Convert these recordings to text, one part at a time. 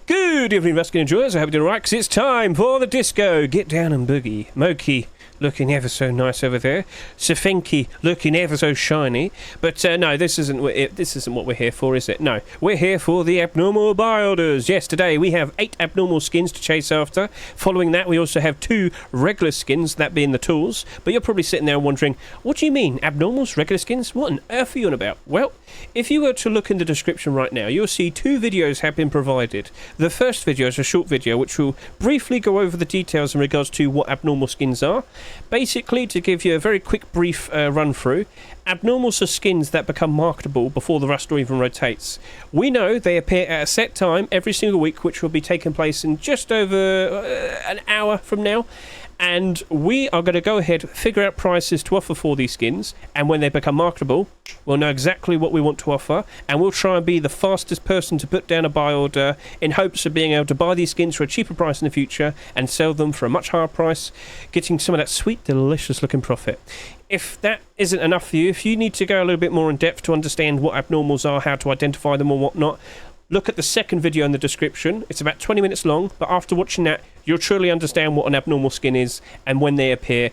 Good evening, Ruskin enjoyers. I hope you're doing right, 'cause it's time for the disco. Get down and boogie. Moki looking ever so nice over there. Safenki looking ever so shiny. But no, this isn't what we're here for, is it? No, we're here for the abnormal buy orders. Yes, today we have 8 abnormal skins to chase after. Following that, we also have 2 regular skins, that being the tools. But you're probably sitting there wondering, what do you mean, abnormals, regular skins? What on earth are you on about? Well, if you were to look in the description right now, you'll see 2 videos have been provided. The first video is a short video which will briefly go over the details in regards to what abnormal skins are. Basically, to give you a very quick brief run through, abnormals are skins that become marketable before the Rust even rotates. We know they appear at a set time every single week, which will be taking place in just over an hour from now. And we are going to go ahead, figure out prices to offer for these skins, and when they become marketable, we'll know exactly what we want to offer, and we'll try and be the fastest person to put down a buy order in hopes of being able to buy these skins for a cheaper price in the future and sell them for a much higher price, getting some of that sweet, delicious looking profit. If that isn't enough for you, if you need to go a little bit more in depth to understand what abnormals are, how to identify them or whatnot, look at the second video in the description. It's about 20 minutes long, but after watching that, you'll truly understand what an abnormal skin is, and when they appear,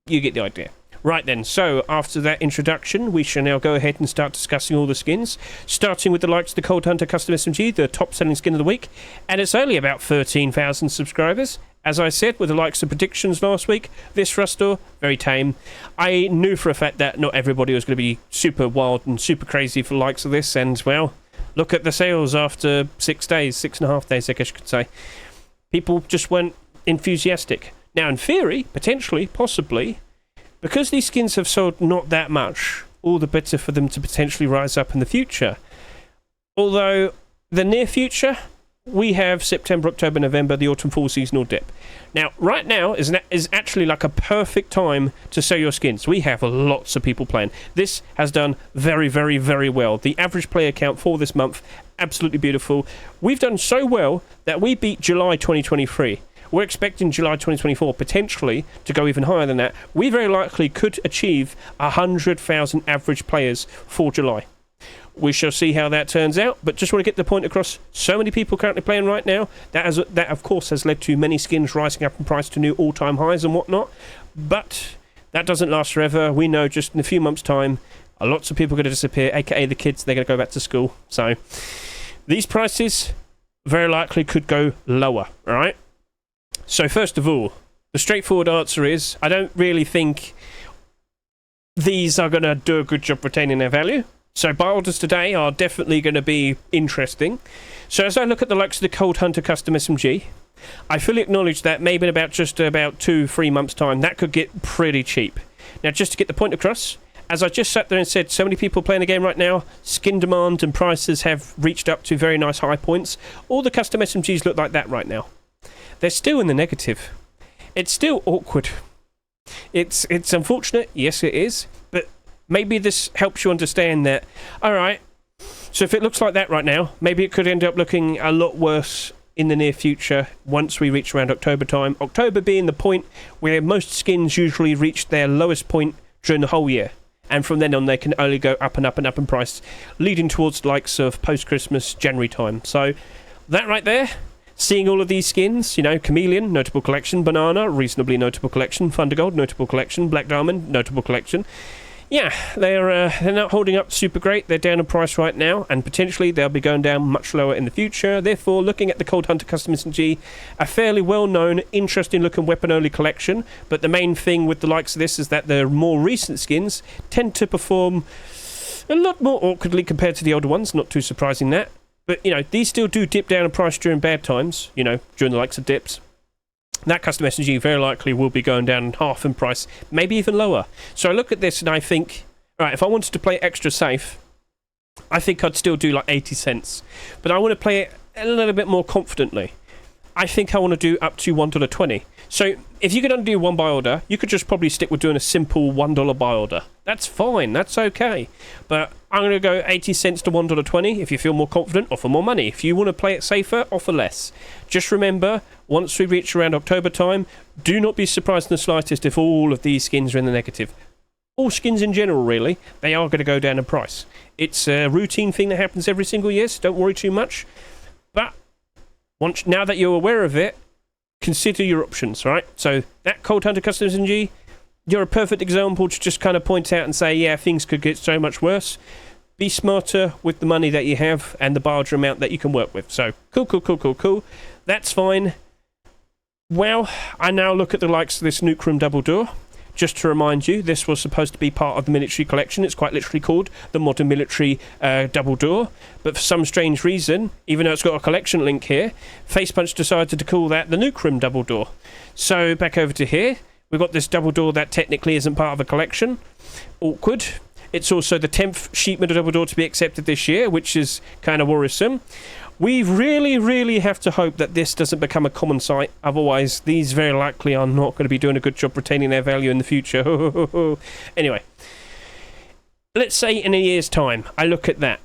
you get the idea. Right then, so after that introduction, we shall now go ahead and start discussing all the skins, starting with the likes of the Cold Hunter Custom SMG, the top selling skin of the week, and it's only about 13,000 subscribers. As I said, with the likes of predictions last week, this Rustor, very tame. I knew for a fact that not everybody was going to be super wild and super crazy for the likes of this, and well, look at the sales after 6 days, 6.5 days, I guess you could say. People just weren't enthusiastic. Now, in theory, potentially, possibly, because these skins have sold not that much, all the better for them to potentially rise up in the future. Although, the near future, we have September, October, November, the autumn fall seasonal dip. Now, right now is actually like a perfect time to sell your skins. We have lots of people playing. This has done very, very, very well. The average player count for this month, absolutely beautiful. We've done so well that we beat July 2023. We're expecting July 2024 potentially to go even higher than that. We very likely could achieve 100,000 average players for July. We shall see how that turns out, but just want to get the point across. So many people currently playing right now. That of course has led to many skins rising up in price to new all-time highs and whatnot. But that doesn't last forever. We know just in a few months' time, lots of people are going to disappear, aka the kids. They're going to go back to school. So these prices very likely could go lower. All right. So first of all, the straightforward answer is I don't really think these are going to do a good job retaining their value. So buy orders today are definitely going to be interesting. So as I look at the likes of the Cold Hunter Custom SMG, I fully acknowledge that maybe in about 2-3 months' time, that could get pretty cheap. Now, just to get the point across, as I just sat there and said, so many people playing the game right now, skin demand and prices have reached up to very nice high points. All the custom SMGs look like that right now. They're still in the negative. It's still awkward. It's unfortunate, yes it is, but maybe this helps you understand that, alright, so if it looks like that right now, maybe it could end up looking a lot worse in the near future once we reach around October time. October being the point where most skins usually reach their lowest point during the whole year. And from then on, they can only go up and up and up in price, leading towards the likes of post-Christmas, January time. So, that right there, seeing all of these skins, you know, Chameleon, notable collection, Banana, reasonably notable collection, Thundergold, notable collection, Black Diamond, notable collection. Yeah, they're not holding up super great. They're down in price right now, and potentially they'll be going down much lower in the future. Therefore, looking at the Cold Hunter Custom SMG, a fairly well-known, interesting-looking weapon-only collection, but the main thing with the likes of this is that the more recent skins tend to perform a lot more awkwardly compared to the older ones. Not too surprising that. But, you know, these still do dip down in price during bad times, you know, during the likes of dips. That custom SMG very likely will be going down half in price, maybe even lower. So I look at this and I think, right, if I wanted to play extra safe, I think I'd still do like 80 cents. But I want to play it a little bit more confidently. I think I want to do up to $1.20. So if you could only do one buy order, you could just probably stick with doing a simple $1 buy order. That's fine, that's okay. But I'm going to go 80 cents to $1.20. If you feel more confident, offer more money. If you want to play it safer, offer less. Just remember, once we reach around October time, do not be surprised in the slightest if all of these skins are in the negative. All skins in general, really, they are going to go down in price. It's a routine thing that happens every single year, so don't worry too much. But now that you're aware of it, consider your options, right? So that Cold Hunter Customs NG, you're a perfect example to just kind of point out and say, yeah, things could get so much worse. Be smarter with the money that you have and the barter amount that you can work with. So, cool. That's fine. Well, I now look at the likes of this Nuke Room Double Door. Just to remind you, this was supposed to be part of the military collection. It's quite literally called the Modern Military Double Door. But for some strange reason, even though it's got a collection link here, Facepunch decided to call that the Nuke Room Double Door. So, back over to here. We've got this double door that technically isn't part of the collection. Awkward. It's also the 10th sheet metal double door to be accepted this year, which is kind of worrisome. We really have to hope that this doesn't become a common sight. Otherwise, these very likely are not going to be doing a good job retaining their value in the future. Anyway, let's say in a year's time, I look at that.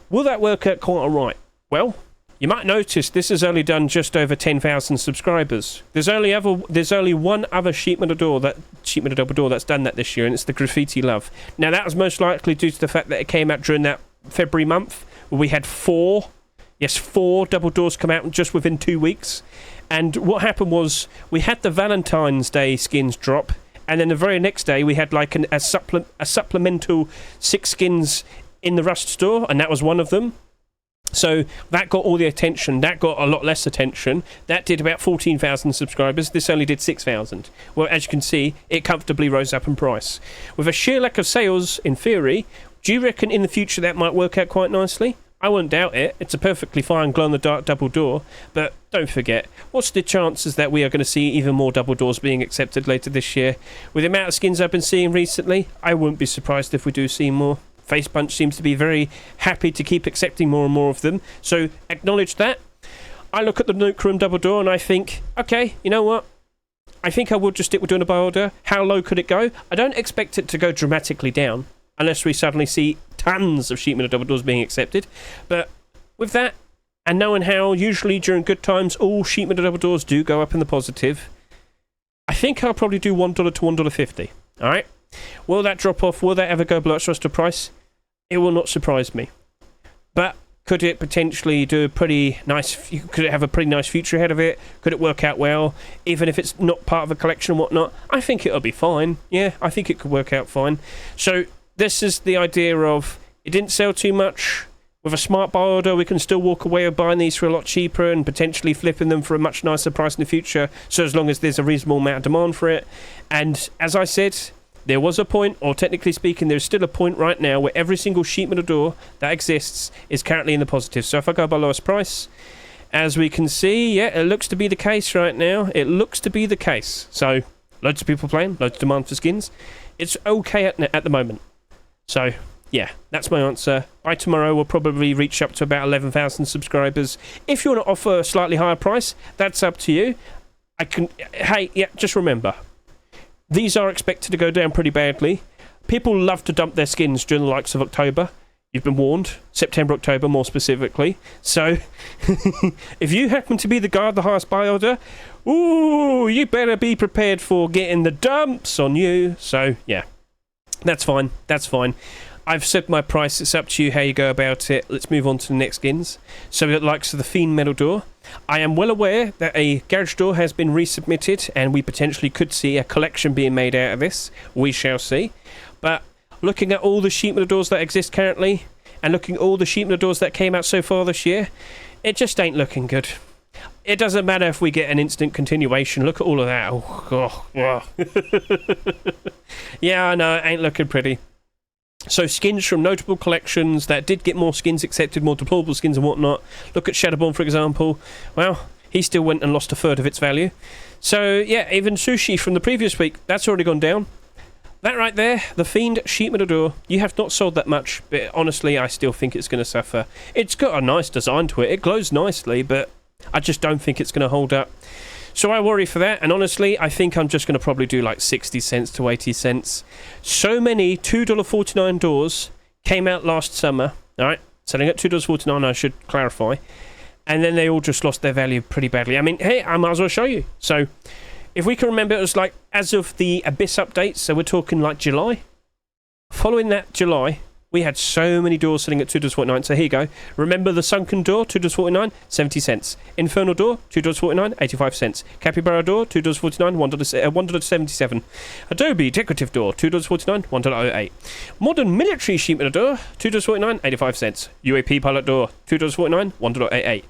Will that work out quite alright? Well, you might notice this has only done just over 10,000 subscribers. There's only one other sheet metal double door that's done that this year, and it's the Graffiti Love. Now that was most likely due to the fact that it came out during that February month, where we had four double doors come out just within 2 weeks. And what happened was we had the Valentine's Day skins drop, and then the very next day we had like a supplemental 6 skins in the Rust store, and that was one of them. So that got all the attention. That got a lot less attention. That did about 14,000 subscribers. This only did 6,000. Well, as you can see, it comfortably rose up in price. With a sheer lack of sales, in theory, do you reckon in the future that might work out quite nicely? I wouldn't doubt it. It's a perfectly fine glow-in-the-dark double door. But don't forget, what's the chances that we are going to see even more double doors being accepted later this year? With the amount of skins I've been seeing recently, I wouldn't be surprised if we do see more. Facepunch seems to be very happy to keep accepting more and more of them, so acknowledge that. I look at the Nuke Room Double Door and I think, okay, you know what? I think I will just stick with doing a buy order. How low could it go? I don't expect it to go dramatically down, unless we suddenly see tons of sheet metal double doors being accepted. But with that, and knowing how usually during good times all sheet metal double doors do go up in the positive, I think I'll probably do $1 to $1.50. Alright? Will that drop off? Will that ever go below its roster price? It will not surprise me. But could it potentially do a pretty nice... Could it have a pretty nice future ahead of it? Could it work out well? Even if it's not part of a collection and whatnot? I think it'll be fine. Yeah, I think it could work out fine. So this is the idea of... It didn't sell too much. With a smart buy order, we can still walk away with buying these for a lot cheaper and potentially flipping them for a much nicer price in the future. So as long as there's a reasonable amount of demand for it. And as I said... There was a point, or technically speaking, there's still a point right now where every single sheet metal door that exists is currently in the positive. So if I go by lowest price, as we can see, yeah, it looks to be the case right now. It looks to be the case. So loads of people playing, loads of demand for skins. It's okay at the moment. So yeah, that's my answer. By tomorrow, we'll probably reach up to about 11,000 subscribers. If you want to offer a slightly higher price, that's up to you. Hey, yeah, just remember. These are expected to go down pretty badly. People love to dump their skins during the likes of October. You've been warned. September, October, more specifically. So, if you happen to be the guy with the highest buy order, ooh, you better be prepared for getting the dumps on you. So, yeah. That's fine. That's fine. I've said my price. It's up to you how you go about it. Let's move on to the next skins. So we got the likes of the Fiend Metal Door. I am well aware that a garage door has been resubmitted and we potentially could see a collection being made out of this. We shall see. But looking at all the sheet metal doors that exist currently and looking at all the sheet metal doors that came out so far this year, it just ain't looking good. It doesn't matter if we get an instant continuation. Look at all of that. Yeah, I know, it ain't looking pretty. So skins from notable collections that did get more skins accepted, more deployable skins and whatnot. Look at Shadowborn, for example. Well, he still went and lost a third of its value. So, yeah, even Sushi from the previous week, that's already gone down. That right there, the Fiend Sheet Metal Door, you have not sold that much, but honestly, I still think it's going to suffer. It's got a nice design to it. It glows nicely, but I just don't think it's going to hold up. So I worry for that, and honestly, I think I'm just going to probably do like 60 cents to 80 cents. So many $2.49 doors came out last summer, alright? Selling at $2.49, I should clarify. And then they all just lost their value pretty badly. I mean, hey, I might as well show you. So, if we can remember, it was like, as of the Abyss updates, so we're talking like July. Following that July, We had so many doors selling at $2.49. So here you go. Remember the sunken door, $2.49, 70 cents. Infernal door, $2.49, 85 cents. Capybara door, $2.49, $1.77. Adobe decorative door, $2.49, $1.08. Modern military sheet metal door, $2.49, 85 cents. UAP pilot door, $2.49, $1.88.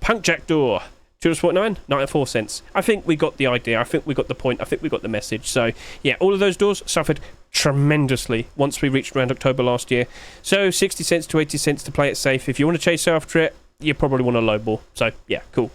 Punk jack door, $2.49, 94 cents. I think we got the idea. I think we got the point. I think we got the message. So, yeah, all of those doors suffered tremendously once we reached around October last year. So, 60 cents to 80 cents to play it safe. If you want to chase after it, you probably want a low ball. So, yeah, cool.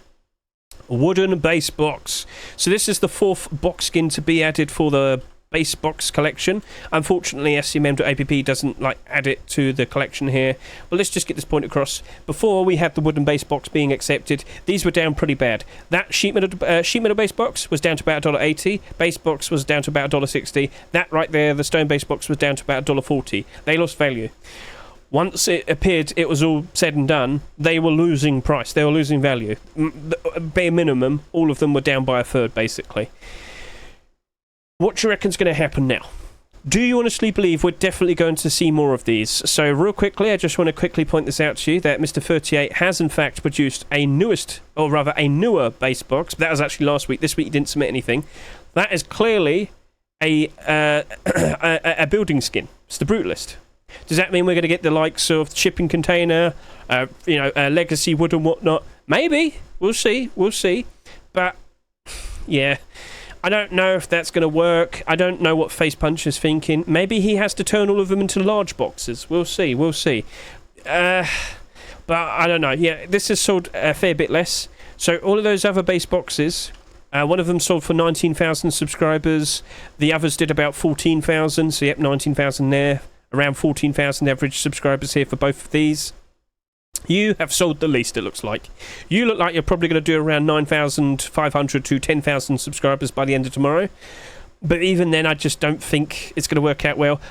Wooden base box. So, this is the 4th box skin to be added for the base box collection. Unfortunately, scmm.app doesn't add it to the collection here, but let's just get this point across. Before we had the wooden base box being accepted, these were down pretty bad. That sheet metal base box was down to about $1.80, base box was down to about $1.60. That right there, the stone base box, was down to about $1.40. They lost value. Once it appeared it was all said and done, they were losing price, they were losing value. Bare minimum, all of them were down by a third, basically. What do you reckon's going to happen now? Do you honestly believe we're definitely going to see more of these? So real quickly, I just want to quickly point this out to you, that Mr. 38 has in fact produced a newer base box. That was actually last week. This week he didn't submit anything. That is clearly a building skin. It's the Brutalist. Does that mean we're going to get the likes of shipping container, legacy wood and whatnot? Maybe. We'll see. But, yeah, I don't know if that's going to work. I don't know what Face Punch is thinking. Maybe he has to turn all of them into large boxes. We'll see. But I don't know. Yeah, this has sold a fair bit less. So all of those other base boxes, one of them sold for 19,000 subscribers. The others did about 14,000. So, yep, 19,000 there. Around 14,000 average subscribers here for both of these. You have sold the least, it looks like. You look like you're probably going to do around 9,500 to 10,000 subscribers by the end of tomorrow. But even then, I just don't think it's going to work out well.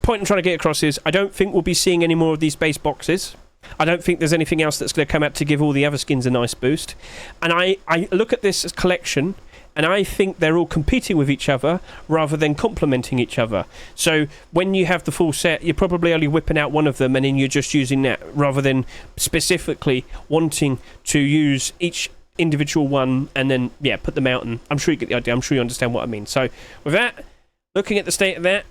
Point I'm trying to get across is, I don't think we'll be seeing any more of these base boxes. I don't think there's anything else that's going to come out to give all the other skins a nice boost. And I look at this as collection, and I think they're all competing with each other rather than complementing each other. So when you have the full set, you're probably only whipping out one of them and then you're just using that, rather than specifically wanting to use each individual one and then, yeah, put them out. And I'm sure you get the idea. I'm sure you understand what I mean. So with that, looking at the state of that,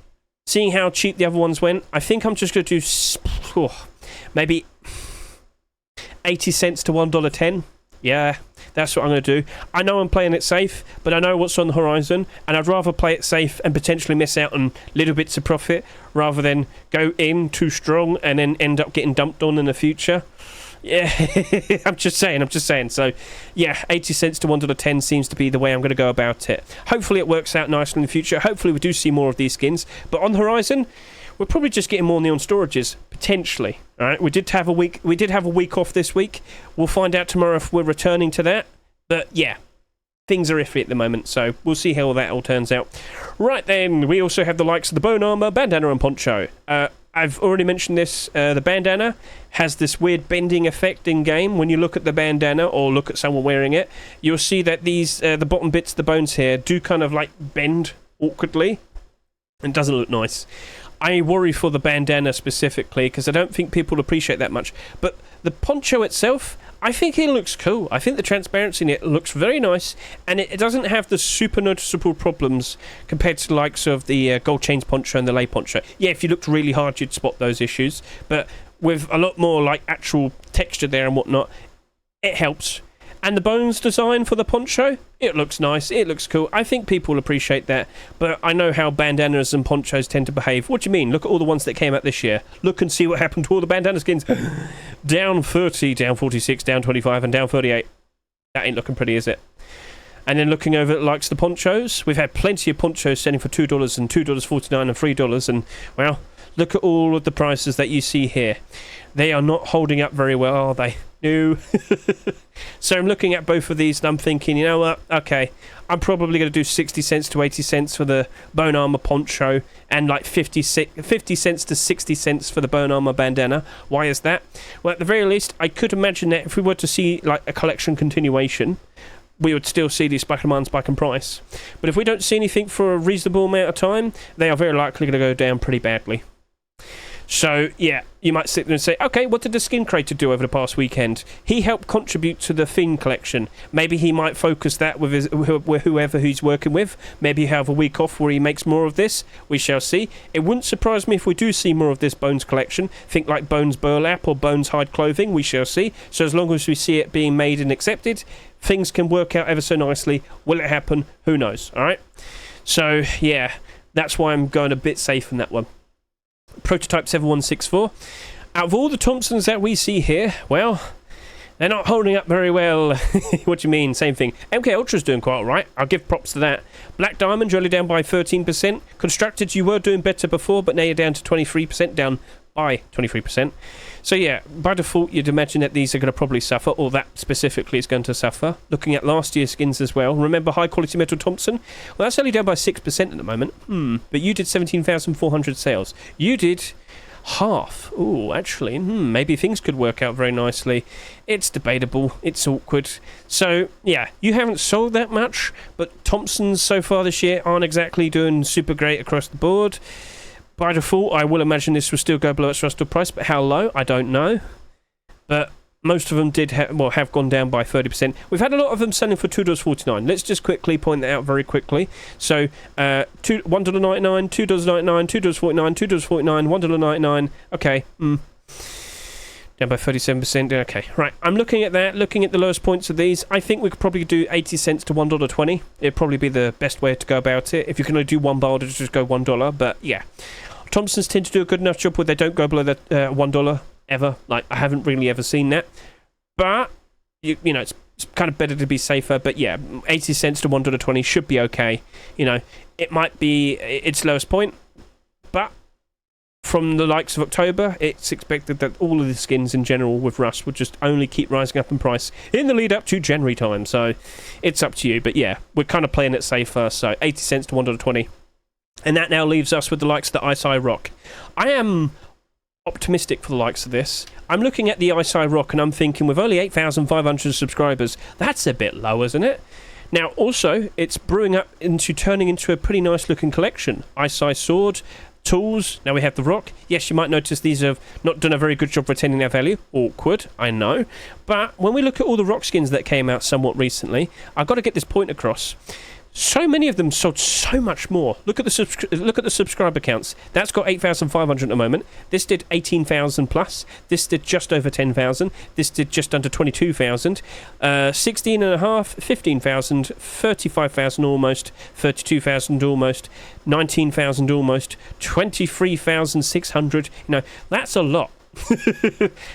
seeing how cheap the other ones went, I think I'm just going to do maybe 80 cents to $1.10. Yeah, that's what I'm going to do. I know I'm playing it safe, but I know what's on the horizon, and I'd rather play it safe and potentially miss out on little bits of profit rather than go in too strong and then end up getting dumped on in the future. Yeah, I'm just saying. So, yeah, 80 cents to $1.10 seems to be the way I'm going to go about it. Hopefully it works out nicely in the future. Hopefully we do see more of these skins. But on the horizon, we're probably just getting more neon storages, potentially. All right, we did have a week off this week. We'll find out tomorrow if we're returning to that. But yeah, things are iffy at the moment, so we'll see how that all turns out. Right then, we also have the likes of the Bone Armor, Bandana, and Poncho. I've already mentioned this. The Bandana has this weird bending effect in game. When you look at the Bandana or look at someone wearing it, you'll see that these the bottom bits, the bones here, do kind of like bend awkwardly. It doesn't look nice. I worry for the Bandana specifically because I don't think people appreciate that much. But the Poncho itself, I think it looks cool. I think the transparency in it looks very nice, and it doesn't have the super noticeable problems compared to the likes of the Gold Chains Poncho and the Lay Poncho. Yeah, if you looked really hard, you'd spot those issues, but with a lot more like actual texture there and whatnot, it helps. And the bones design for the Poncho, it looks nice, it looks cool. I think people will appreciate that, but I know how bandanas and ponchos tend to behave. What do you mean? Look at all the ones that came out this year. Look and see what happened to all the bandana skins. Down 30, down 46, down 25, and down 38. That ain't looking pretty, is it? And then looking over at likes the ponchos, we've had plenty of ponchos selling for $2 and $2.49 and $3, and, well, look at all of the prices that you see here. They are not holding up very well, are they? No. So I'm looking at both of these and I'm thinking, you know what? Okay, I'm probably going to do 60 cents to 80 cents for the Bone Armor Poncho and like 50 cents to 60 cents for the Bone Armor Bandana. Why is that? Well, at the very least, I could imagine that if we were to see like a collection continuation, we would still see these spike in price. But if we don't see anything for a reasonable amount of time, they are very likely going to go down pretty badly. So, yeah, you might sit there and say, okay, what did the skin creator do over the past weekend? He helped contribute to the Fiend collection. Maybe he might focus that with whoever he's working with. Maybe he'll have a week off where he makes more of this. We shall see. It wouldn't surprise me if we do see more of this Bones collection. Think like Bones Burlap or Bones Hide Clothing. We shall see. So as long as we see it being made and accepted, things can work out ever so nicely. Will it happen? Who knows? All right? So, yeah, that's why I'm going a bit safe on that one. Prototype 7164. Out of all the Thompsons that we see here, well, they're not holding up very well. What do you mean? Same thing. MK Ultra's doing quite alright. I'll give props to that. Black Diamond, you're only down by 13%. Constructed, you were doing better before, but now you're down to 23%, down by 23%. So yeah, by default, you'd imagine that these are going to probably suffer, or that specifically is going to suffer. Looking at last year's skins as well. Remember High Quality Metal Thompson? Well, that's only down by 6% at the moment. But you did 17,400 sales. You did half. Ooh, actually, maybe things could work out very nicely. It's debatable. It's awkward. So, yeah, you haven't sold that much, but Thompsons so far this year aren't exactly doing super great across the board. By default, I will imagine this will still go below its rust price, but how low, I don't know. But most of them did have gone down by 30%. We've had a lot of them selling for $2.49. Let's just quickly point that out very quickly. So, $1.99, $2.99, $2.49, $2.49, $1.99. Okay, down by 37%. Okay, right. I'm looking at that, looking at the lowest points of these. I think we could probably do 80 cents to $1.20. It'd probably be the best way to go about it. If you can only do one bar, just go $1. But yeah, Thompsons tend to do a good enough job where they don't go below the $1 ever. Like, I haven't really ever seen that. But you know, it's kind of better to be safer. But yeah, 80 cents to $1.20 should be okay. You know, it might be its lowest point, but from the likes of October, it's expected that all of the skins in general with Rust would just only keep rising up in price in the lead up to January time. So it's up to you. But yeah, we're kind of playing it safe first. So 80 cents to $1.20. And that now leaves us with the likes of the Ice Eye Rock. I am optimistic for the likes of this. I'm looking at the Ice Eye Rock and I'm thinking, with only 8,500 subscribers, that's a bit low, isn't it? Now, also, it's brewing up into turning into a pretty nice looking collection. Ice Eye Sword, tools, now we have the rock. Yes, you might notice these have not done a very good job retaining their value. Awkward, I know. But when we look at all the rock skins that came out somewhat recently, I've got to get this point across. So many of them sold so much more. Look at the subscriber counts. That's got 8,500 at the moment. This did 18,000 plus. This did just over 10,000. This did just under 22,000. 16.5, 15,000, 35,000 almost, 32,000 almost, 19,000 almost, 23,600. You know, that's a lot.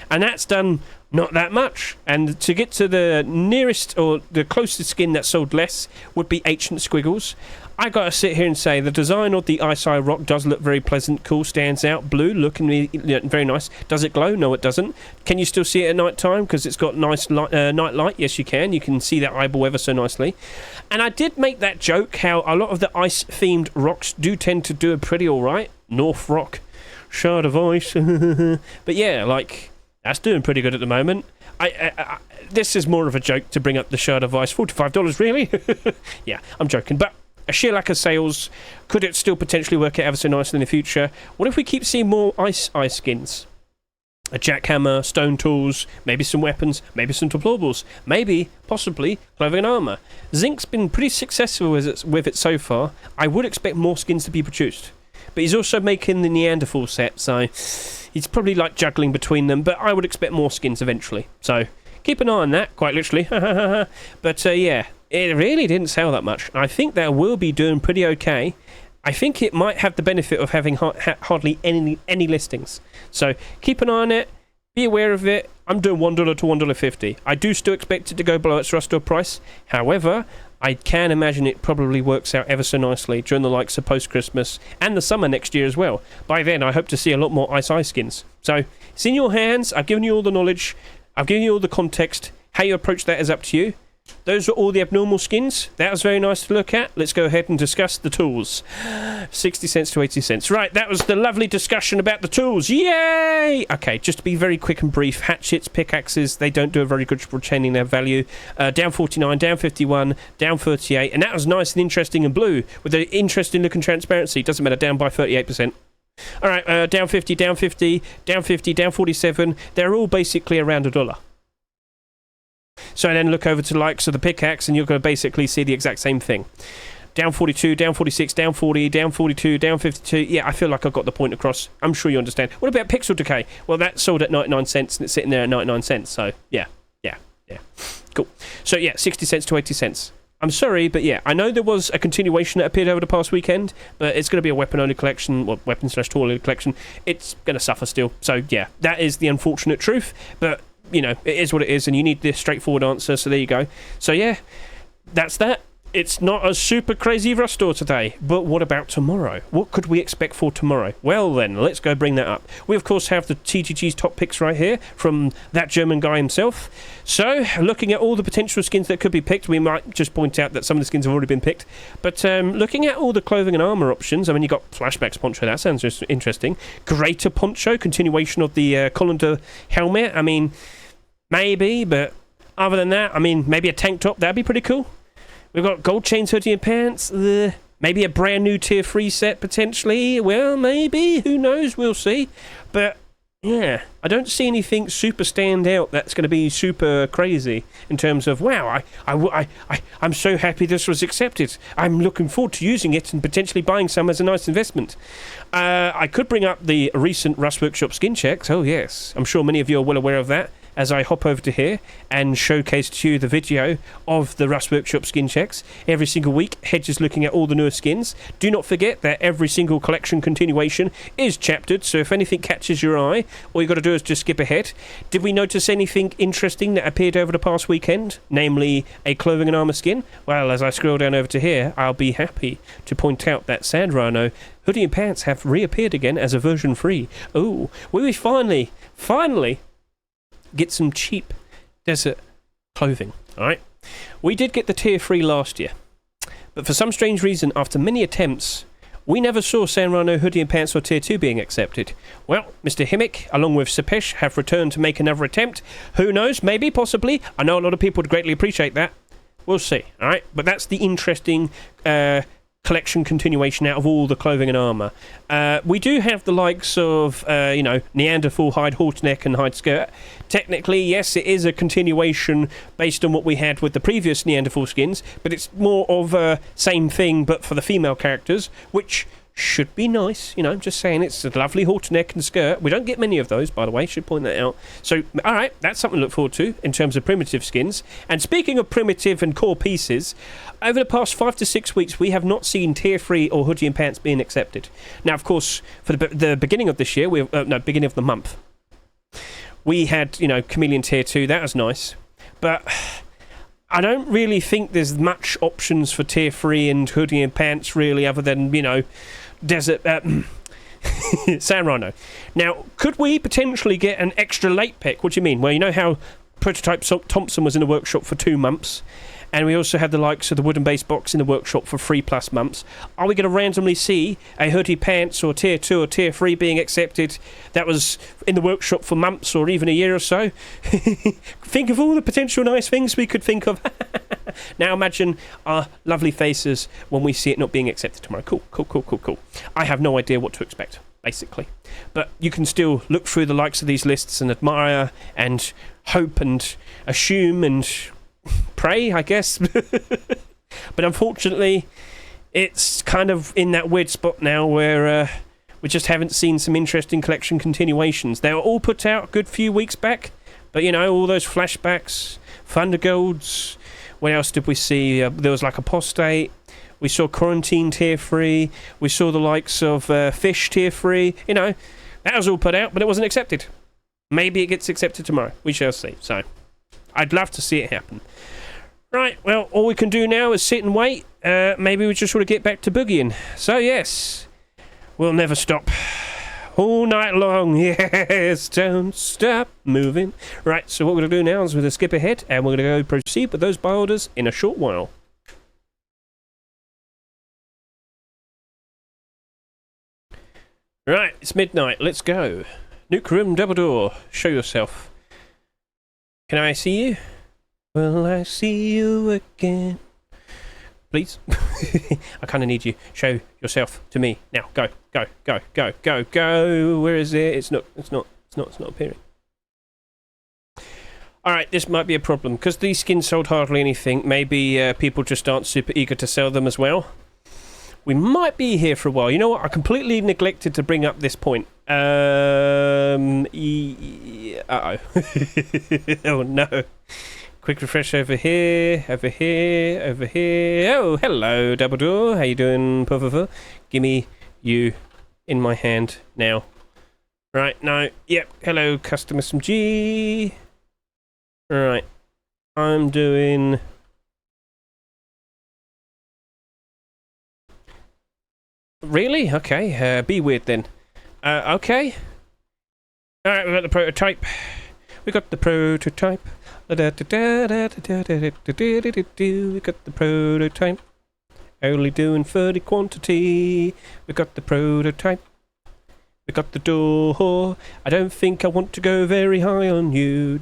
And that's done not that much. And to get to the nearest or the closest skin that sold less would be Ancient Squiggles. I gotta sit here and say the design of the Ice Eye Rock does look very pleasant, cool, stands out, blue, looking very nice. Does it glow? No, it doesn't. Can you still see it at night time because it's got nice night light? Yes, you can. You can see that eyeball ever so nicely. And I did make that joke how a lot of the ice themed rocks do tend to do a pretty alright. North Rock, Shard of Ice. But yeah, like, that's doing pretty good at the moment. This is more of a joke to bring up the Shard of Ice. $45, really? Yeah, I'm joking. But a sheer lack of sales, could it still potentially work out ever so nicely in the future? What if we keep seeing more ice skins? A jackhammer, stone tools, maybe some weapons, maybe some deplorables, maybe, possibly, clothing and armour. Zinc's been pretty successful with it so far. I would expect more skins to be produced. But he's also making the Neanderthal set, so he's probably like juggling between them, but I would expect more skins eventually. So keep an eye on that, quite literally. But yeah, it really didn't sell that much. I think that will be doing pretty okay. I think it might have the benefit of having hardly any listings. So keep an eye on it. Be aware of it. I'm doing $1 to $1.50. I do still expect it to go below its rust price. However, I can imagine it probably works out ever so nicely during the likes of post-Christmas and the summer next year as well. By then, I hope to see a lot more Ice Eye skins. So, it's in your hands. I've given you all the knowledge. I've given you all the context. How you approach that is up to you. Those were all the abnormal skins. That was very nice to look at. Let's go ahead and discuss the tools. 60 cents to 80 cents. Right, that was the lovely discussion about the tools. Yay! Okay, just to be very quick and brief, hatchets, pickaxes, they don't do a very good job retaining their value. Down 49, down 51, down 38, and that was nice and interesting and blue with the interesting look and transparency. Doesn't matter, down by 38%. All right, down 50, down 50, down 50, down 47. They're all basically around $1. So then look over to the likes of the pickaxe, and you're going to basically see the exact same thing. Down 42, down 46, down 40, down 42, down 52. Yeah, I feel like I've got the point across. I'm sure you understand. What about Pixel Decay? Well, that's sold at 99 cents, and it's sitting there at 99 cents. So, yeah. Cool. So, yeah, 60 cents to 80 cents. I'm sorry, but yeah, I know there was a continuation that appeared over the past weekend, but it's going to be a weapon-only collection, well, weapon/tool-only collection. It's going to suffer still. So, yeah, that is the unfortunate truth, but, you know, it is what it is, and you need this straightforward answer, so there you go. So, yeah, that's that. It's not a super crazy rush store today, but what about tomorrow? What could we expect for tomorrow? Well then, let's go bring that up. We of course have the TGG's top picks right here from that German guy himself. So, looking at all the potential skins that could be picked, we might just point out that some of the skins have already been picked. But looking at all the clothing and armour options, I mean, you got Flashbacks Poncho, that sounds just interesting. Greater Poncho, continuation of the Colander helmet, I mean, maybe, but other than that, I mean, maybe a tank top, that'd be pretty cool. We've got gold chains, hoodie and pants. Maybe a brand new tier 3 set, potentially. Well, maybe. Who knows? We'll see. But, yeah, I don't see anything super stand out that's going to be super crazy in terms of, wow, I'm so happy this was accepted. I'm looking forward to using it and potentially buying some as a nice investment. I could bring up the recent Rust Workshop skin checks. Oh, yes. I'm sure many of you are well aware of that. As I hop over to here and showcase to you the video of the Rust Workshop skin checks. Every single week, Hedge is looking at all the newer skins. Do not forget that every single collection continuation is chaptered, so if anything catches your eye, all you got to do is just skip ahead. Did we notice anything interesting that appeared over the past weekend? Namely, a clothing and armor skin? Well, as I scroll down over to here, I'll be happy to point out that Sand Rhino hoodie and pants have reappeared again as a version 3. Oh, we finally get some cheap desert clothing. Alright, we did get the tier 3 last year, but for some strange reason, after many attempts, we never saw San Rhino hoodie and pants or tier 2 being accepted. Well, Mr. Himmick, along with Sepesh, have returned to make another attempt. Who knows? Maybe, possibly. I know a lot of people would greatly appreciate that. We'll see. Alright, but that's the interesting collection continuation out of all the clothing and armour. We do have the likes of, Neanderthal hide halter neck and hide skirt. Technically, yes, it is a continuation based on what we had with the previous Neanderthal skins, but it's more of a same thing, but for the female characters, which should be nice, you know, just saying. It's a lovely halter neck and skirt. We don't get many of those, by the way, should point that out. So, alright, that's something to look forward to in terms of primitive skins. And speaking of primitive and core pieces, over the past 5 to 6 weeks, we have not seen tier 3 or hoodie and pants being accepted. Now, of course, for the beginning of this year, beginning of the month, we had, Chameleon tier 2, that was nice. But I don't really think there's much options for tier 3 and hoodie and pants, really, other than, Desert Sand Rhino. Now, could we potentially get an extra late pick? What do you mean? Well, you know how Prototype Thompson was in the workshop for 2 months, and we also had the likes of the wooden base box in the workshop for 3+ months. Are we going to randomly see a hoodie pants or tier 2 or tier 3 being accepted that was in the workshop for months or even a year or so? Think of all the potential nice things we could think of. Now imagine our lovely faces when we see it not being accepted tomorrow. Cool. I have no idea what to expect, basically. But you can still look through the likes of these lists and admire and hope and assume and pray, I guess. But unfortunately, it's kind of in that weird spot now where we just haven't seen some interesting collection continuations. They were all put out a good few weeks back, but all those flashbacks, Thunder Golds. What else did we see? There was like Apostate. We saw Quarantine tier 3. We saw the likes of Fish tier 3. That was all put out, but it wasn't accepted. Maybe it gets accepted tomorrow. We shall see. So, I'd love to see it happen. Right, well, all we can do now is sit and wait. Maybe we just want to get back to boogieing. So, yes, we'll never stop. All night long, yes, don't stop moving. Right, so what we're going to do now is we're going to skip ahead, and we're going to go proceed with those buy orders in a short while. Right, it's midnight, let's go. Nuke room, double door, show yourself. Can I see you? Will I see you again? please. I kind of need you. Show yourself to me now. Go, go, go, go, go, go. Where is it? It's not appearing. All right, this might be a problem because these skins sold hardly anything. Maybe people just aren't super eager to sell them as well. We might be here for a while. You know what? I completely neglected to bring up this point. Uh-oh. Oh, no. Quick refresh over here, over here, over here. Oh, hello, Double Door. How you doing, Puffer? Gimme you in my hand now. Right, no. Yep. Hello, Customer SMG. Right. I'm doing... Really? Okay, be weird then. Okay. Alright, we got the prototype. We got the prototype. We got the prototype. Only doing 30 quantity. We got the prototype. We got the door. I don't think I want to go very high on you.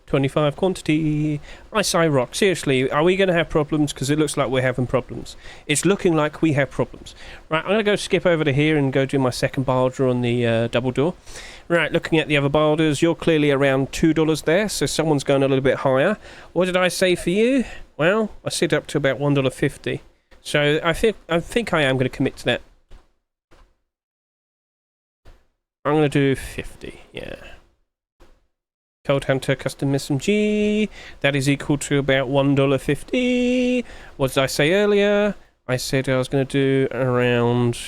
25 quantity. Ice rock. Seriously, are we going to have problems? Because it looks like we're having problems. It's looking like we have problems. Right, I'm going to go skip over to here and go do my second barter on the double door. Right, looking at the other barders, you're clearly around $2 there, so someone's going a little bit higher. What did I say for you? Well, I said up to about $1.50. So I think I am going to commit to that. I'm going to do 50, yeah. Cold Hunter Custom SMG, that is equal to about $1.50. What did I say earlier? I said I was going to do around,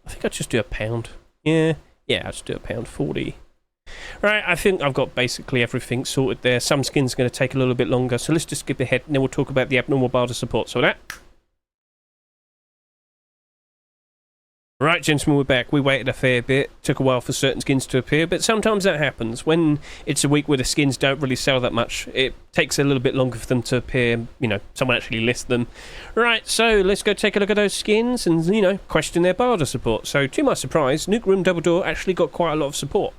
I think I'd just do £1. Yeah, I'll just do £1.40. Right, I think I've got basically everything sorted there. Some skins are going to take a little bit longer, so let's just skip ahead and then we'll talk about the abnormal barter support. So that. Right, gentlemen, we're back. We waited a fair bit. Took a while for certain skins to appear, but sometimes that happens. When it's a week where the skins don't really sell that much, it takes a little bit longer for them to appear, you know, someone actually lists them. Right, so let's go take a look at those skins and, you know, question their barter support. So, to my surprise, Nuke Room Double Door actually got quite a lot of support.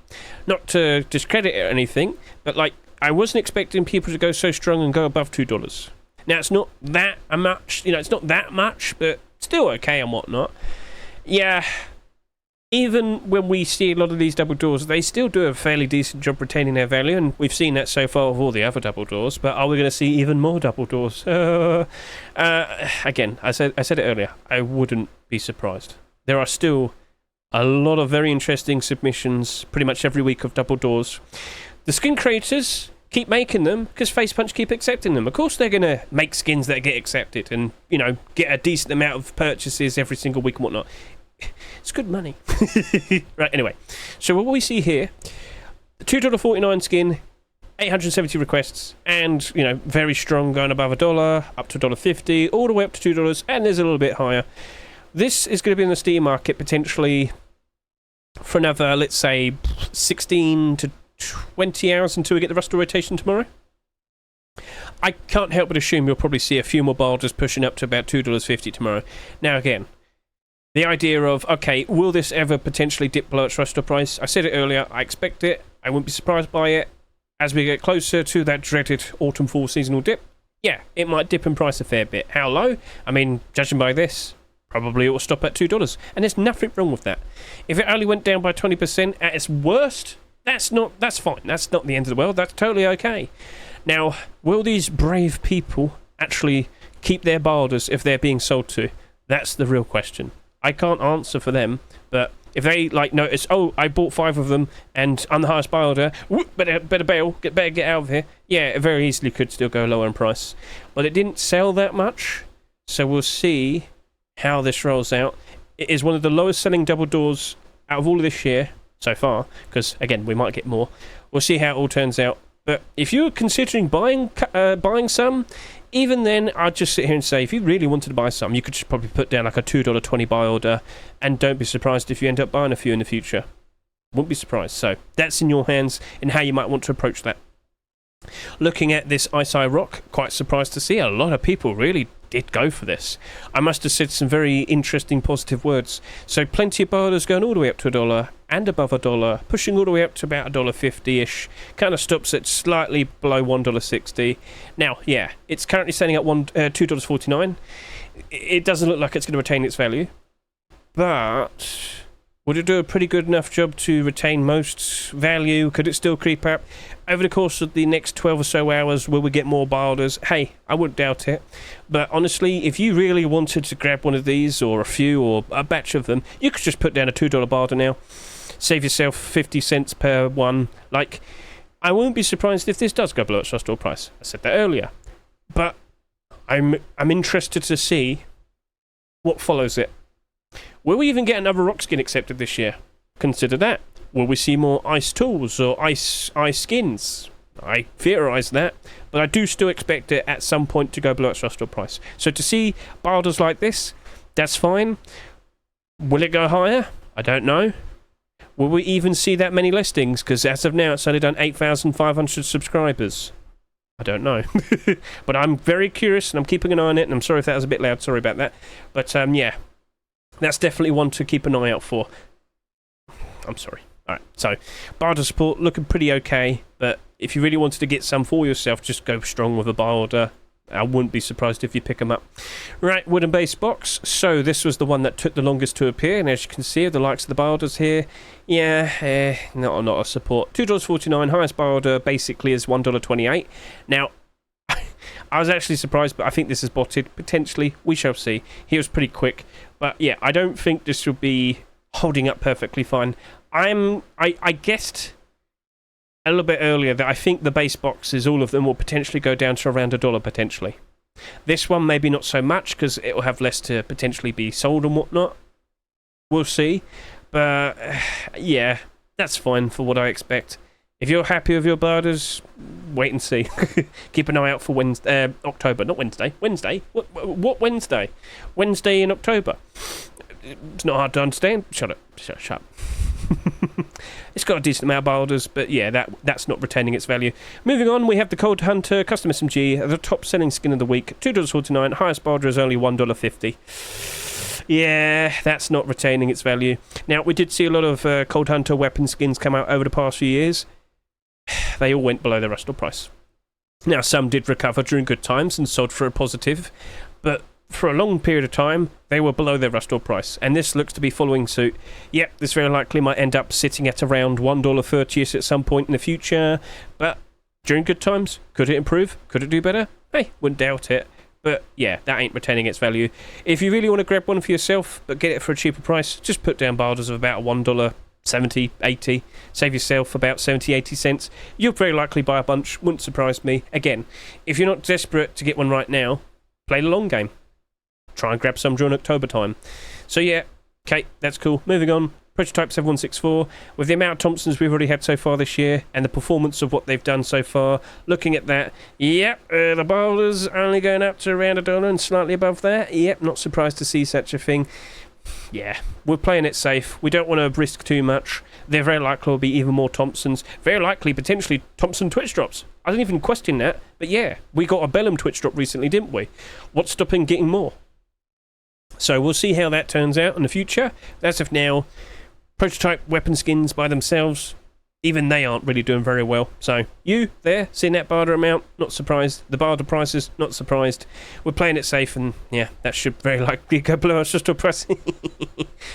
Not to discredit it or anything, but, like, I wasn't expecting people to go so strong and go above $2. Now, it's not that much, you know, it's not that much, but still okay and whatnot. Yeah, even when we see a lot of these double doors, they still do a fairly decent job retaining their value, and we've seen that so far with all the other double doors, but are we going to see even more double doors? Again, I said it earlier, I wouldn't be surprised. There are still a lot of very interesting submissions pretty much every week of double doors. The skin creators keep making them because Facepunch keep accepting them. Of course they're going to make skins that get accepted and, you know, get a decent amount of purchases every single week and whatnot. It's good money. Right, anyway. So what we see here, the $2.49 skin, 870 requests, and, you know, very strong, going above $1, up to $1.50, all the way up to $2, and there's a little bit higher. This is going to be in the Steam market potentially for another, let's say, 16 to 20 hours until we get the Rustle rotation tomorrow. I can't help but assume you'll probably see a few more barders pushing up to about $2.50 tomorrow. Now again, the idea of, okay, will this ever potentially dip below its Rustle price? I said it earlier, I expect it. I wouldn't be surprised by it. As we get closer to that dreaded autumn-fall seasonal dip, yeah, it might dip in price a fair bit. How low? I mean, judging by this, probably it will stop at $2. And there's nothing wrong with that. If it only went down by 20% at its worst, that's fine. That's not the end of the world. That's totally okay. Now, will these brave people actually keep their barders if they're being sold to? That's the real question. I can't answer for them, but if they, like, notice, oh, I bought 5 of them and I'm the highest barter, better bail, better get out of here. Yeah, it very easily could still go lower in price. But it didn't sell that much, so we'll see how this rolls out. It is one of the lowest selling double doors out of all of this year so far, because, again, we might get more. We'll see how it all turns out. But if you're considering buying some, even then, I'd just sit here and say, if you really wanted to buy some, you could just probably put down like a $2.20 buy order, and don't be surprised if you end up buying a few in the future. Wouldn't be surprised. So that's in your hands in how you might want to approach that. Looking at this Ice Rock, quite surprised to see a lot of people really did go for this. I must have said some very interesting positive words. So plenty of barders going all the way up to $1 and above $1, pushing all the way up to about $1.50-ish. Kind of stops at slightly below $1.60. Now, yeah, it's currently standing at $2.49. It doesn't look like it's going to retain its value, but would it do a pretty good enough job to retain most value? Could it still creep up? Over the course of the next 12 or so hours, will we get more barders? Hey, I wouldn't doubt it. But honestly, if you really wanted to grab one of these, or a few, or a batch of them, you could just put down a $2 barder now. Save yourself 50 cents per one. Like, I won't be surprised if this does go below its restore price. I said that earlier. But I'm interested to see what follows it. Will we even get another rock skin accepted this year? Consider that. Will we see more ice tools or ice skins? I theorise that, but I do still expect it at some point to go below its restore price. So to see barders like this, that's fine. Will it go higher? I don't know. Will we even see that many listings? Because as of now, it's only done 8,500 subscribers. I don't know. But I'm very curious, and I'm keeping an eye on it, and I'm sorry if that was a bit loud. Sorry about that. But, yeah. That's definitely one to keep an eye out for. I'm sorry. Alright, so, barder support looking pretty okay, but if you really wanted to get some for yourself, just go strong with a barder. I wouldn't be surprised if you pick them up. Right, wooden base box. So, this was the one that took the longest to appear, and as you can see, the likes of the barders here, yeah, not a support. $2.49, highest barder basically is $1.28. Now, I was actually surprised, but I think this is botted. Potentially, we shall see. He was pretty quick. But yeah, I don't think this will be holding up perfectly fine. I guessed a little bit earlier that I think the base boxes, all of them, will potentially go down to around $1 potentially. This one maybe not so much, because it will have less to potentially be sold and whatnot. We'll see. But yeah, that's fine for what I expect. If you're happy with your barders, wait and see. Keep an eye out for Wednesday, October, not Wednesday. Wednesday? What Wednesday? Wednesday in October. It's not hard to understand. Shut up. It's got a decent amount of barders, but yeah, that's not retaining its value. Moving on, we have the Cold Hunter Custom SMG, the top selling skin of the week, $2.49. Highest barder is only $1.50. Yeah, that's not retaining its value. Now, we did see a lot of Cold Hunter weapon skins come out over the past few years. They all went below their restore price. Now, some did recover during good times and sold for a positive, but for a long period of time, they were below their restore price, and this looks to be following suit. Yep, this very likely might end up sitting at around $1.30 at some point in the future, but during good times, could it improve? Could it do better? Hey, wouldn't doubt it. But yeah, that ain't retaining its value. If you really want to grab one for yourself, but get it for a cheaper price, just put down barders of about $1.70, 80. Save yourself about 70, 80 cents. You'll very likely buy a bunch. Wouldn't surprise me. Again, if you're not desperate to get one right now, play the long game. Try and grab some during October time. So yeah, okay, that's cool. Moving on. Prototype 7164, with the amount of Thompsons we've already had so far this year and the performance of what they've done so far, looking at that, yep, the boulders only going up to around $1 and slightly above that. Yep, not surprised to see such a thing. Yeah, we're playing it safe. We don't want to risk too much. There very likely will be even more Thompsons. Very likely, potentially, Thompson Twitch drops. I don't even question that, but yeah, we got a Bellum Twitch drop recently, didn't we? What's stopping getting more? So we'll see how that turns out in the future. As of now, prototype weapon skins by themselves, even they aren't really doing very well. So, you there, seeing that barter amount, not surprised. The barter prices, not surprised. We're playing it safe, and yeah, that should very likely go below us just to press.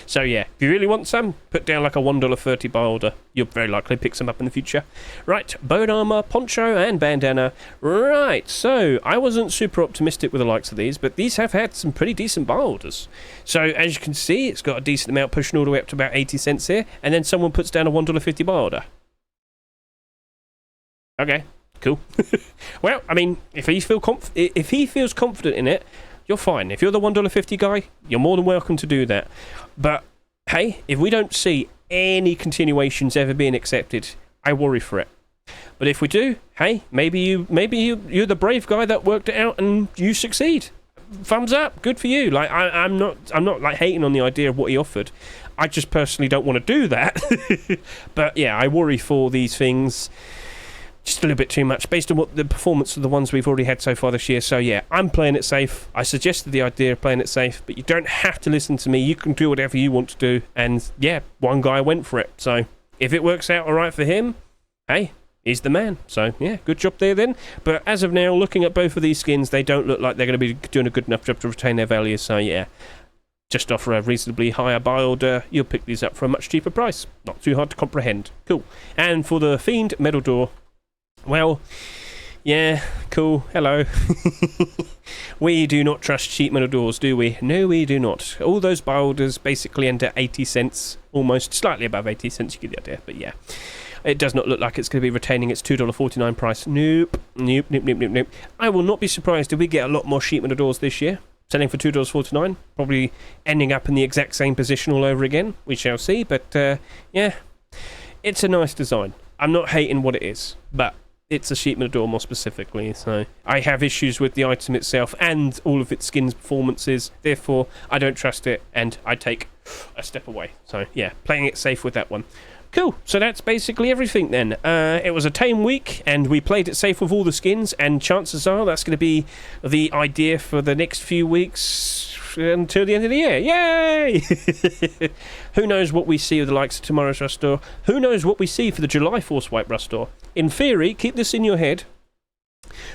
So yeah, if you really want some, put down like a $1.30 barter. You'll very likely pick some up in the future. Right, bone armor, poncho, and bandana. Right, so I wasn't super optimistic with the likes of these, but these have had some pretty decent barders. So as you can see, it's got a decent amount pushing all the way up to about 80 cents here, and then someone puts down a $1.50 barter. Okay, cool. Well, I mean, if he feels confident in it, you're fine. If you're the $1.50 guy, you're more than welcome to do that. But hey, if we don't see any continuations ever being accepted, I worry for it. But if we do, hey, maybe you're the brave guy that worked it out and you succeed. Thumbs up, good for you. Like I'm not like hating on the idea of what he offered. I just personally don't want to do that. But yeah, I worry for these things. Just a little bit too much based on what the performance of the ones we've already had so far this year. So yeah, I'm playing it safe. I suggested the idea of playing it safe, but you don't have to listen to me. You can do whatever you want to do. And yeah, one guy went for it. So if it works out all right for him, hey, he's the man. So yeah, good job there then. But as of now, looking at both of these skins, they don't look like they're going to be doing a good enough job to retain their value. So yeah, just offer a reasonably higher buy order. You'll pick these up for a much cheaper price. Not too hard to comprehend. Cool. And for the Fiend Metal Door, well, yeah, cool. Hello. We do not trust cheap metal doors, do we? No, we do not. All those buy orders basically end at 80 cents, almost slightly above 80 cents. You get the idea, but yeah. It does not look like it's going to be retaining its $2.49 price. Nope. Nope, nope, nope, nope, nope. I will not be surprised if we get a lot more sheet metal doors this year. Selling for $2.49, probably ending up in the exact same position all over again. We shall see, but yeah, it's a nice design. I'm not hating what it is, but it's a sheet metal door more specifically, so I have issues with the item itself and all of its skin's performances, therefore I don't trust it and I take a step away. So yeah, playing it safe with that one. Cool, so that's basically everything then. It was a tame week, and we played it safe with all the skins, and chances are that's going to be the idea for the next few weeks until the end of the year. Yay! Who knows what we see with the likes of tomorrow's Rust Store? Who knows what we see for the July Force Wipe Rust Store? In theory, keep this in your head.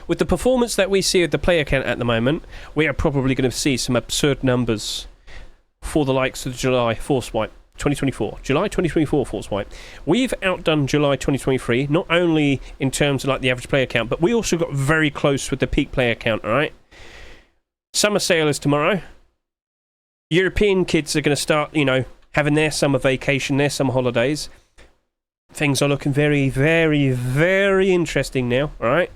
With the performance that we see at the player count at the moment, we are probably going to see some absurd numbers for the likes of the July Force Wipe 2024. July 2024 Force Wipe. We've outdone July 2023, not only in terms of like the average player count, but we also got very close with the peak player count, alright? Summer sale is tomorrow. European kids are going to start, you know, having their summer vacation, their summer holidays. Things are looking very, very, very interesting now, alright?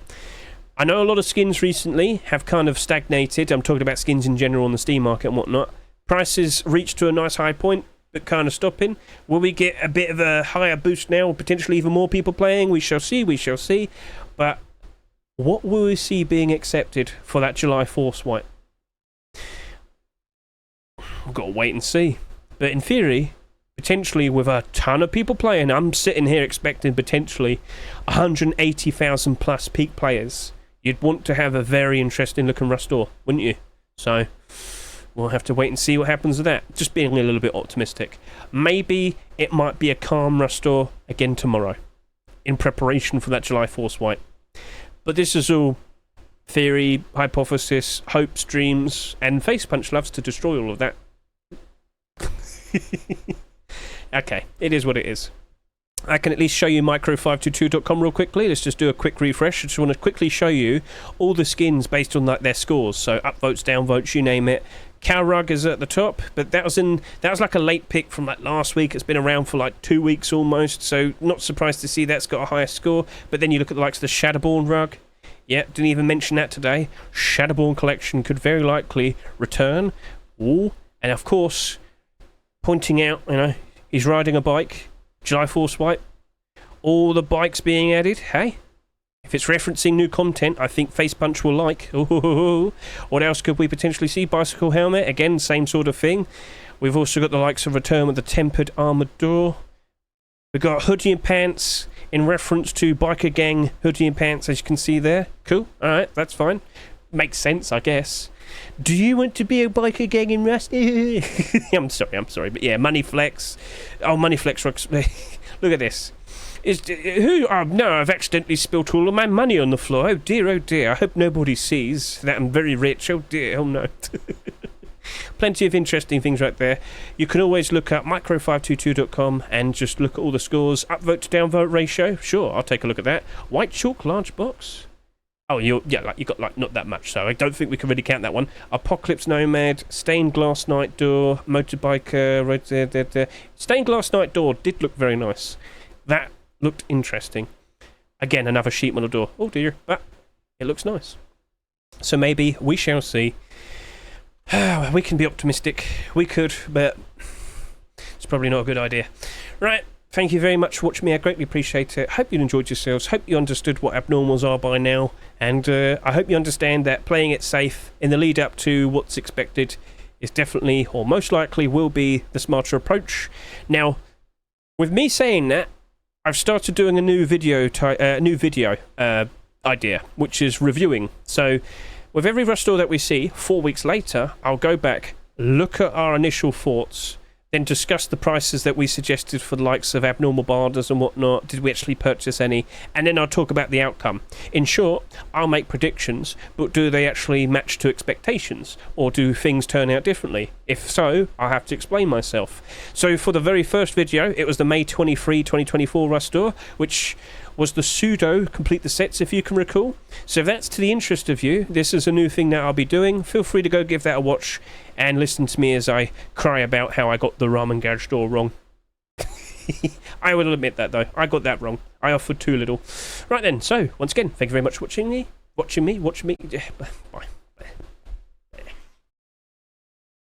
I know a lot of skins recently have kind of stagnated. I'm talking about skins in general on the Steam market and whatnot. Prices reached to a nice high point, but kind of stopping. Will we get a bit of a higher boost now, or potentially even more people playing? We shall see, we shall see. But what will we see being accepted for that July Force Wipe? We've got to wait and see. But in theory, potentially with a ton of people playing, I'm sitting here expecting potentially 180,000 plus peak players. You'd want to have a very interesting looking Rust Store, wouldn't you? So we'll have to wait and see what happens with that. Just being a little bit optimistic. Maybe it might be a calm Rust Store again tomorrow, in preparation for that July Force Wipe. But this is all theory, hypothesis, hopes, dreams, and Face Punch loves to destroy all of that. Okay, it is what it is. I can at least show you micro522.com real quickly. Let's just do a quick refresh. I just want to quickly show you all the skins based on like their scores. So upvotes, downvotes, you name it. Calrug is at the top, but that was like a late pick from like last week. It's been around for like 2 weeks almost, so not surprised to see that's got a higher score. But then you look at the likes of the Shadowborn rug. Yeah, didn't even mention that today. Shadowborn collection could very likely return. Ooh, and of course, pointing out, you know, he's riding a bike. July Force Wipe. All the bikes being added. Hey, if it's referencing new content, I think Face Punch will like. Ooh, what else could we potentially see? Bicycle helmet. Again, same sort of thing. We've also got the likes of return with the tempered armored door. We've got hoodie and pants in reference to Biker Gang hoodie and pants, as you can see there. Cool. All right, that's fine. Makes sense, I guess. Do you want to be a biker gang in Rust? I'm sorry, but yeah, Money Flex. Oh, Money Flex rocks. Look at this. Who? Oh no, I've accidentally spilt all of my money on the floor. Oh dear, I hope nobody sees that I'm very rich. Oh dear, oh no. Plenty of interesting things right there. You can always look up micro522.com and just look at all the scores. Upvote to downvote ratio. Sure, I'll take a look at that. White chalk large box. Oh, you got like not that much, so I don't think we can really count that one. Apocalypse Nomad, Stained Glass Night Door, Motorbiker, Stained Glass Night Door did look very nice. That looked interesting. Again, another sheet metal door. Oh dear, but it looks nice. So maybe we shall see. We can be optimistic. We could, but it's probably not a good idea. Right. Thank you very much for watching me. I greatly appreciate it. Hope you enjoyed yourselves. Hope you understood what abnormals are by now. And I hope you understand that playing it safe in the lead up to what's expected is definitely, or most likely will be, the smarter approach. Now, with me saying that, I've started doing a new video idea, which is reviewing. So with every rush store that we see, 4 weeks later, I'll go back, look at our initial thoughts, then discuss the prices that we suggested for the likes of abnormal barders and whatnot. Did we actually purchase any? And then I'll talk about the outcome. In short, I'll make predictions, but do they actually match to expectations? Or do things turn out differently? If so, I'll have to explain myself. So for the very first video, it was the May 23, 2024 Rush Store, which was the pseudo complete the sets, if you can recall. So if that's to the interest of you, this is a new thing that I'll be doing. Feel free to go give that a watch and listen to me as I cry about how I got the ramen garage door wrong. I will admit that though, I got that wrong. I offered too little. Right then, so once again, thank you very much for watching me. Bye.